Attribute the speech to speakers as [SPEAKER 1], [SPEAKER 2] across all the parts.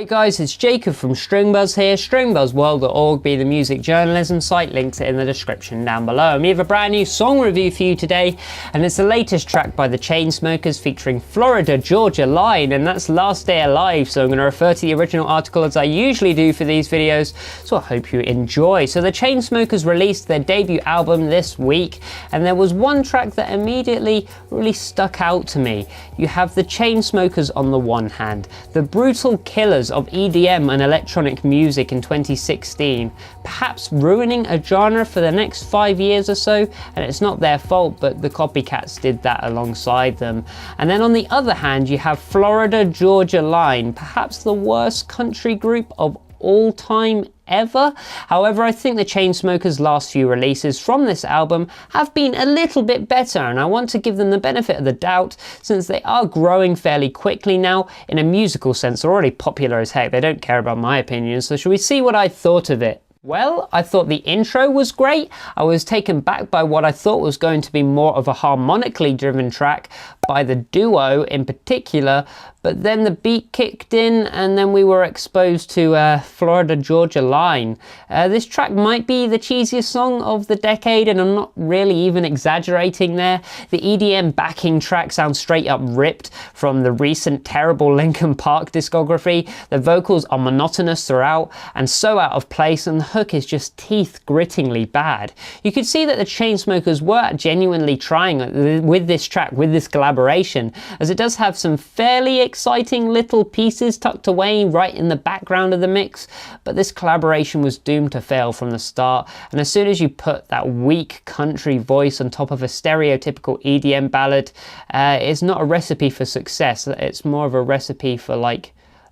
[SPEAKER 1] Hi guys, it's Jacob from Stringbuzz here, stringbuzzworld.org being the music journalism site, links in the description down below. And we have a brand new song review for you today, and it's the latest track by the Chainsmokers featuring Florida Georgia Line, and that's Last Day Alive, so I'm going to refer to the original article as I usually do for these videos, so I hope you enjoy. So the Chainsmokers released their debut album this week, and there was one track that immediately really stuck out to me. You have the Chainsmokers on the one hand, the brutal killers of EDM and electronic music in 2016, perhaps ruining a genre for the next 5 years or so, and it's not their fault, but the copycats did that alongside them. And then on the other hand, you have Florida Georgia Line, perhaps the worst country group of all time ever. However, I think the Chainsmokers' last few releases from this album have been a little bit better, and I want to give them the benefit of the doubt since they are growing fairly quickly now. In a musical sense, they're already popular as heck. They don't care about my opinion, so shall we see what I thought of it? Well, I thought the intro was great. I was taken back by what I thought was going to be more of a harmonically driven track by the duo in particular, but then the beat kicked in and then we were exposed to Florida Georgia Line. This track might be the cheesiest song of the decade, and I'm not really even exaggerating there. The EDM backing track sounds straight up ripped from the recent terrible Linkin Park discography. The vocals are monotonous throughout and so out of place, and the hook is just teeth-grittingly bad. You could see that the Chainsmokers were genuinely trying with this track, with this collaboration, as it does have some fairly exciting little pieces tucked away right in the background of the mix, but this collaboration was doomed to fail from the start. And as soon as you put that weak country voice on top of a stereotypical EDM ballad, it's not a recipe for success. It's more of a recipe for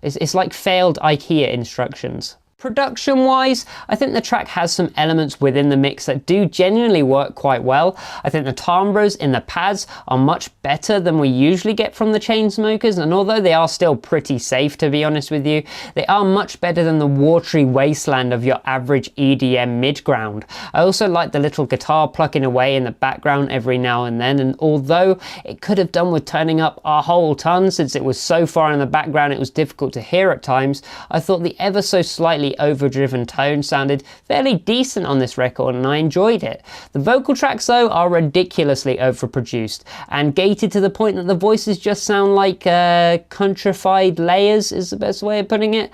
[SPEAKER 1] it's like failed IKEA instructions. Production-wise, I think the track has some elements within the mix that do genuinely work quite well. I think the timbres in the pads are much better than we usually get from the Chainsmokers, and although they are still pretty safe, to be honest with you, they are much better than the watery wasteland of your average EDM mid-ground. I also like the little guitar plucking away in the background every now and then, and although it could have done with turning up a whole ton since it was so far in the background it was difficult to hear at times, I thought the ever so slightly overdriven tone sounded fairly decent on this record, and I enjoyed it. The vocal tracks though are ridiculously overproduced and gated to the point that the voices just sound like countrified layers is the best way of putting it.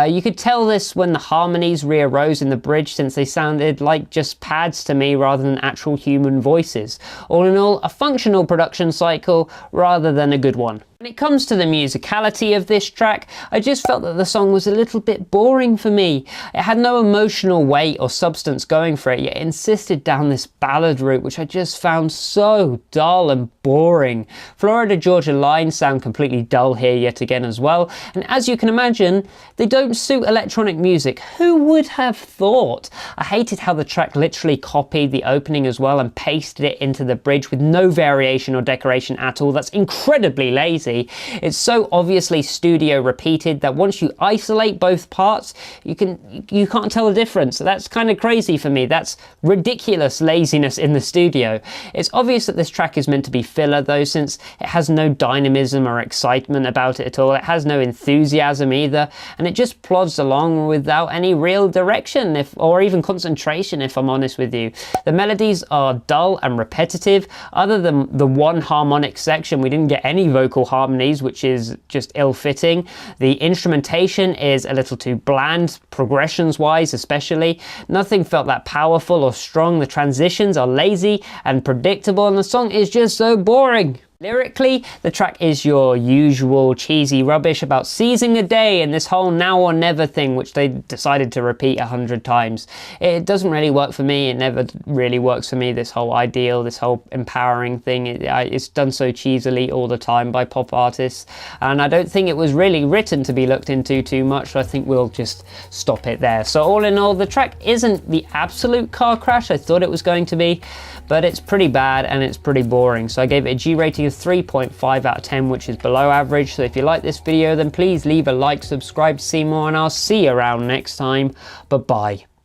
[SPEAKER 1] You could tell this when the harmonies re-arose in the bridge, since they sounded like just pads to me rather than actual human voices. All in all, a functional production cycle rather than a good one. When it comes to the musicality of this track, I just felt that the song was a little bit boring for me. It had no emotional weight or substance going for it, yet it insisted down this ballad route, which I just found so dull and boring. Florida Georgia Line sound completely dull here yet again as well, and as you can imagine, they don't suit electronic music. Who would have thought? I hated how the track literally copied the opening as well and pasted it into the bridge with no variation or decoration at all. That's incredibly lazy. It's so obviously studio repeated that once you isolate both parts, you can't tell the difference. That's kind of crazy for me. That's ridiculous laziness in the studio. It's obvious that this track is meant to be filler though, since it has no dynamism or excitement about it at all. It has no enthusiasm either, and it just plods along without any real direction or even concentration, if I'm honest with you. The melodies are dull and repetitive. Other than the one harmonic section, we didn't get any vocal harmonies, which is just ill-fitting. The instrumentation is a little too bland, progressions wise especially. Nothing felt that powerful or strong. The transitions are lazy and predictable, and the song is just so boring. Lyrically, the track is your usual cheesy rubbish about seizing the day and this whole now or never thing, which they decided to repeat 100 times. It doesn't really work for me. It never really works for me, this whole ideal, this whole empowering thing. It's done so cheesily all the time by pop artists, and I don't think it was really written to be looked into too much, so I think we'll just stop it there. So all in all, the track isn't the absolute car crash I thought it was going to be, but it's pretty bad and it's pretty boring. So I gave it a G rating of 3.5 out of 10, which is below average. So if you like this video, then please leave a like, subscribe to see more, and I'll see you around next time. Bye bye.